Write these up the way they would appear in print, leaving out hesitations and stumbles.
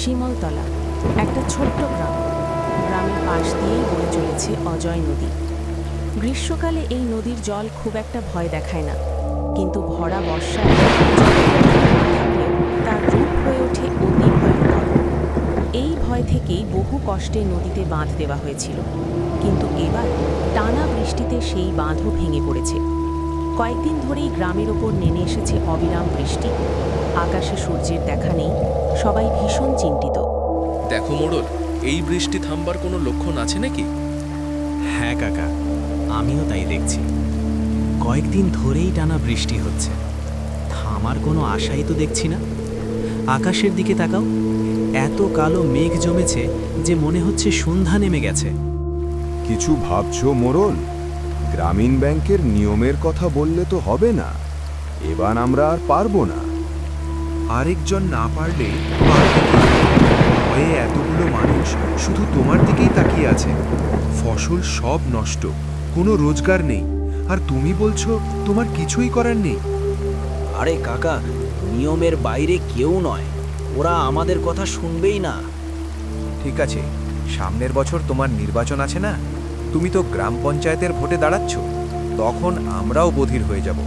শিমলতলা একটা ছোট্ট গ্রাম। গ্রামের পাশ দিয়েই বয়ে চলেছে অজয় নদী। গ্রীষ্মকালে এই নদীর জল খুব একটা ভয় দেখায় না, কিন্তু ভরা বর্ষায় তার রূপ হয়ে ওঠে অতি ভয়ঙ্কর। এই ভয় থেকেই বহু কষ্টে নদীতে বাঁধ দেওয়া হয়েছিল, কিন্তু এবার টানা বৃষ্টিতে সেই বাঁধও ভেঙে পড়েছে। কয়েকদিন ধরেই গ্রামের ওপর নেমে এসেছে অবিরাম বৃষ্টি। আকাশে সূর্যের দেখা নেই, সবাই ভীষণ চিন্তিত। দেখো মোড়ল, এই বৃষ্টি থামবার কোনো লক্ষণ আছে নাকি? হ্যাঁ কাকা, আমিও তাই দেখছি। কয়েকদিন ধরেই টানা বৃষ্টি হচ্ছে, থামার কোনো আশাই তো দেখছি না। আকাশের দিকে তাকাও, এত কালো মেঘ জমেছে যে মনে হচ্ছে সন্ধ্যা নেমে গেছে। কিছু ভাবছো মোড়ল? গ্রামীণ ব্যাংকের নিয়মের কথা বললে তো হবে না। এবার আমরা আর পারবো না। আরেকজন না পারলে পারবে কে? ভয়ে এতগুলো মানুষ শুধু তোমার দিকেই তাকিয়ে আছে। ফসল সব নষ্ট, কোনো রোজগার নেই, আর তুমি বলছো তোমার কিছুই করার নেই। আরে কাকা, নিয়মের বাইরে কেউ নয়, ওরা আমাদের কথা শুনবেই না। ঠিক আছে, সামনের বছর তোমার নির্বাচন আছে না? তুমি তো গ্রাম পঞ্চায়েতের ভোটে দাঁড়াচ্ছ, তখন আমরাও বধির হয়ে যাব।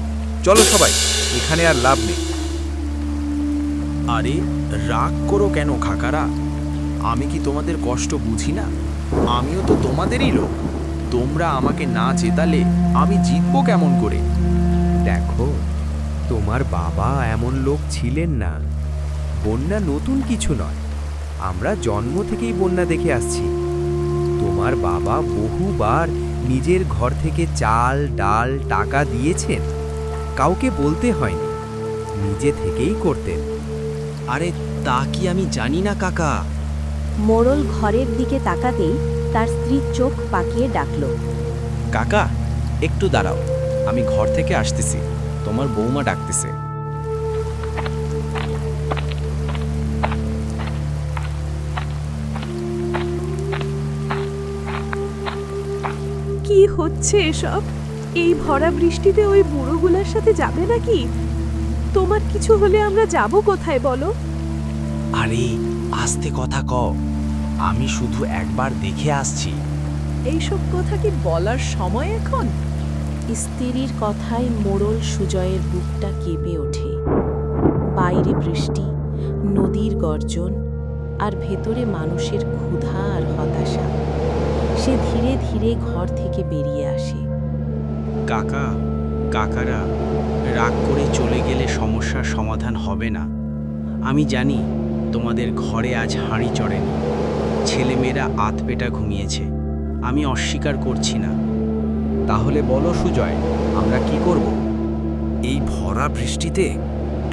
চলো সবাই, এখানে আর লাভ নেই। আরে রাগ করো কেন কাকারা? আমি কি তোমাদের কষ্ট বুঝি না? আমিও তো তোমাদেরই লোক। তোমরা আমাকে না জেতালে আমি জিতবো কেমন করে? দেখো, তোমার বাবা এমন লোক ছিলেন না। বন্যা নতুন কিছু নয়, আমরা জন্ম থেকেই বন্যা দেখে আসছি। তোমার বাবা বহুবার নিজের ঘর থেকে চাল ডাল টাকা দিয়েছেন, কাউকে বলতে হয়নি, নিজে থেকেই করতেন। আরে তা কি আমি জানি না কাকা? মোড়ল ঘরের দিকে তাকাতেই তার স্ত্রীর চোখ পাকিয়ে ডাকল। কাকা একটু দাঁড়াও, আমি ঘর থেকে আসতেছি, তোমার বৌমা ডাকতেছে। কি হচ্ছে এসব? এই ভরা বৃষ্টিতে ওই বুড়োগুলার সাথে যাবে নাকি? তোমার কিছু হলে আমরা যাব কোথায় বলো? আরে আস্তে কথা কও, আমি শুধু একবার দেখে আসছি। এইসব কথা কি বলার সময় এখন? স্ত্রীর কথায় মোড়ল সুজয়ের বুকটা কেঁপে ওঠে। বাইরে বৃষ্টি, নদীর গর্জন, আর ভেতরে মানুষের ক্ষুধা আর হতাশা। সে ধীরে ধীরে ঘর থেকে বেরিয়ে আসে। কাকা কাকারা রাগ করে চলে গেলে সমস্যার সমাধান হবে না। আমি জানি তোমাদের ঘরে আজ হাঁড়ি চড়েনি, ছেলেমেয়েরা আতপেটা ঘুমিয়েছে, আমি অস্বীকার করছি না। তাহলে বলো সুজয়, আমরা কি করব? এই ভরা বৃষ্টিতে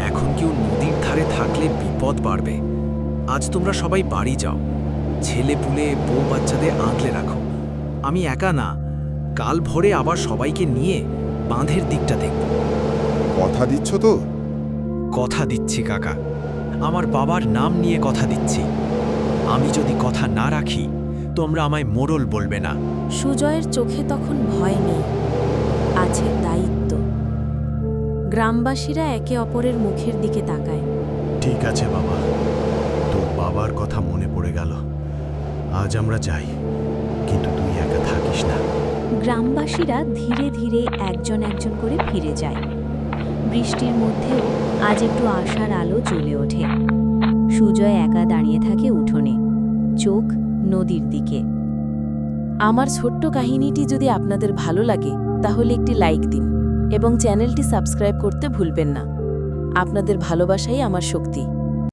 এখন কেউ নদীর ধারে থাকলে বিপদ বাড়বে। আজ তোমরা সবাই বাড়ি যাও, ছেলে পুলে বউ বাচ্চাদের আঁকলে রাখো। আমি একা না, কাল ভোরে আবার সবাইকে নিয়ে বাঁধের দিকটা দেখব। কথা দিচ্ছ তো? কথা দিচ্ছি কাকা, আমার বাবার নাম নিয়ে কথা দিচ্ছি। আমি যদি কথা না রাখি, তোমরা আমায় মোড়ল বলবে না। সুজয়ের চোখে তখন ভয় নেই, আছে দায়িত্ব। গ্রামবাসীরা একে অপরের মুখের দিকে তাকায়। ঠিক আছে বাবা, তোর বাবার কথা মনে পড়ে গেল। আজ আমরা যাই, কিন্তু তুই একা থাকিস না। গ্রামবাসীরা ধীরে ধীরে একজন একজন করে ফিরে যায়। বৃষ্টির মধ্যেও আজ একটু আশার আলো জ্বলে ওঠে। সুজয় একা দাঁড়িয়ে থাকে উঠোনে, চোখ নদীর দিকে। আমার ছোট্ট কাহিনীটি যদি আপনাদের ভালো লাগে তাহলে একটি লাইক দিন এবং চ্যানেলটি সাবস্ক্রাইব করতে ভুলবেন না। আপনাদের ভালোবাসাই আমার শক্তি।